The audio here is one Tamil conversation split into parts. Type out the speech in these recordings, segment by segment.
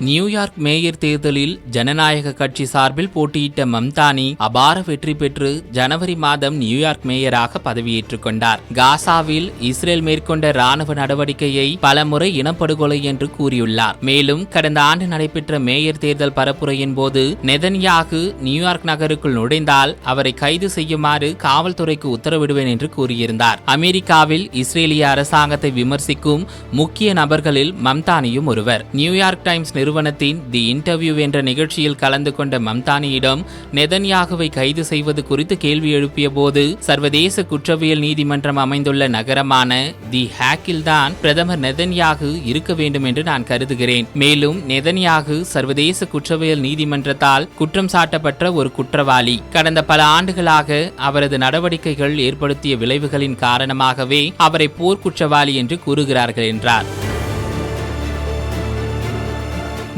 நியூயார்க் மேயர் தேர்தலில் ஜனநாயக கட்சி சார்பில் போட்டியிட்ட மம்தானி அபார வெற்றி பெற்று ஜனவரி மாதம் நியூயார்க் மேயராக பதவியேற்றுக் கொண்டார். காசாவில் இஸ்ரேல் மேற்கொண்ட ராணுவ நடவடிக்கையை பலமுறை இனப்படுகொலை என்று கூறியுள்ளார். மேலும் கடந்த ஆண்டு நடைபெற்ற மேயர் தேர்தல் பரப்புரையின் போது நெதன்யாகு நியூயார்க் நகருக்குள் நுழைந்தால் அவரை கைது செய்யுமாறு காவல்துறைக்கு உத்தரவிடுவேன் என்று கூறியிருந்தார். அமெரிக்காவில் இஸ்ரேலிய அரசாங்கத்தை விமர்சிக்கும் முக்கிய நபர்களில் மம்தானியும் ஒருவர். நியூயார்க் டைம்ஸ் நிறுவனத்தின் தி இன்டர்வியூ என்ற நிகழ்ச்சியில் கலந்து கொண்ட மம்தானியிடம் நெதன்யாகுவை கைது செய்வது குறித்து கேள்வி எழுப்பிய போது, சர்வதேச குற்றவியல் நீதிமன்றம் அமைந்துள்ள நகரமான தி ஹேக்கில் தான் பிரதமர் நெதன்யாகு இருக்க வேண்டும் என்று நான் கருதுகிறேன். மேலும் நெதன்யாகு சர்வதேச குற்றவியல் நீதிமன்றத்தால் குற்றம் சாட்டப்பட்ட ஒரு குற்றவாளி. கடந்த பல ஆண்டுகளாக அவரது நடவடிக்கைகள் ஏற்படுத்திய விளைவுகளின் காரணமாகவே அவரை போர்க்குற்றவாளி என்று கூறுகிறார்கள் என்றார்.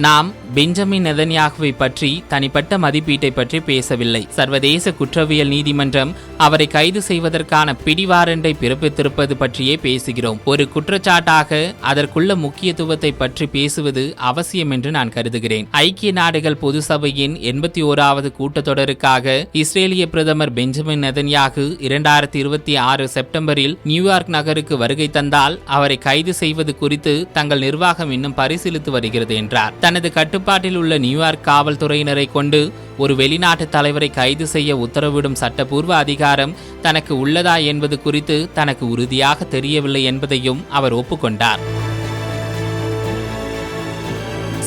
நாம் பெஞ்சமின் நெதன்யாகுவை பற்றி தனிப்பட்ட மதிப்பீட்டை பற்றி பேசவில்லை. சர்வதேச குற்றவியல் நீதிமன்றம் அவரை கைது செய்வதற்கான பிடிவாரண்டை பிறப்பித்திருப்பது பற்றியே பேசுகிறோம். ஒரு குற்றச்சாட்டாக அதற்குள்ள முக்கியத்துவத்தை பற்றி பேசுவது அவசியம் என்று நான் கருதுகிறேன். ஐக்கிய நாடுகள் பொது சபையின் 81வது கூட்டத்தொடருக்காக இஸ்ரேலிய பிரதமர் பெஞ்சமின் நெதன்யாகு 2026 செப்டம்பரில் நியூயார்க் நகருக்கு வருகை தந்தால் அவரை கைது செய்வது குறித்து தங்கள் நிர்வாகம் இன்னும் பரிசீலித்து வருகிறது என்றார். தனது கட்டுப்பாட்டில் உள்ள நியூயார்க் காவல்துறையினரை கொண்டு ஒரு வெளிநாட்டு தலைவரை கைது செய்ய உத்தரவிடும் சட்டப்பூர்வ அதிகாரம் தனக்கு உள்ளதா என்பது குறித்து தனக்கு உறுதியாக தெரியவில்லை என்பதையும் அவர் ஒப்புக்கொண்டார்.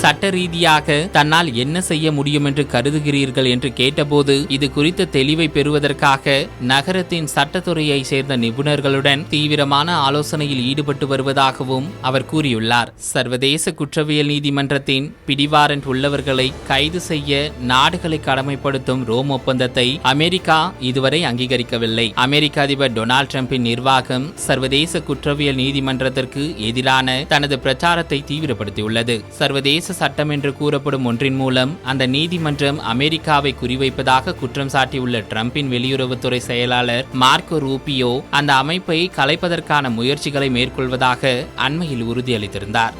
சட்ட ரீதியாக தன்னால் என்ன செய்ய முடியும் என்று கருதுகிறீர்கள் என்று கேட்டபோது, இது குறித்த தெளிவை பெறுவதற்காக நகரத்தின் சட்டத்துறையை சேர்ந்த நிபுணர்களுடன் தீவிரமான ஆலோசனையில் ஈடுபட்டு வருவதாகவும் அவர் கூறியுள்ளார். சர்வதேச குற்றவியல் நீதிமன்றத்தின் பிடிவாரண்ட் உள்ளவர்களை கைது செய்ய நாடுகளை கடமைப்படுத்தும் ரோம் ஒப்பந்தத்தை அமெரிக்கா இதுவரை அங்கீகரிக்கவில்லை. அமெரிக்க அதிபர் டொனால்ட் டிரம்பின் நிர்வாகம் சர்வதேச குற்றவியல் நீதிமன்றத்திற்கு எதிரான தனது பிரச்சாரத்தை தீவிரப்படுத்தியுள்ளது. சர்வதேச சட்டம் என்று கூறப்படும் ஒன்றின் மூலம் அந்த நீதிமன்றம் அமெரிக்காவை குறிவைப்பதாக குற்றம் சாட்டியுள்ள டிரம்பின் வெளியுறவுத்துறை செயலாளர் மார்க்கோ ரூபியோ அந்த அமைப்பை கலைப்பதற்கான முயற்சிகளை மேற்கொள்வதாக அண்மையில் உறுதியளித்திருந்தார்.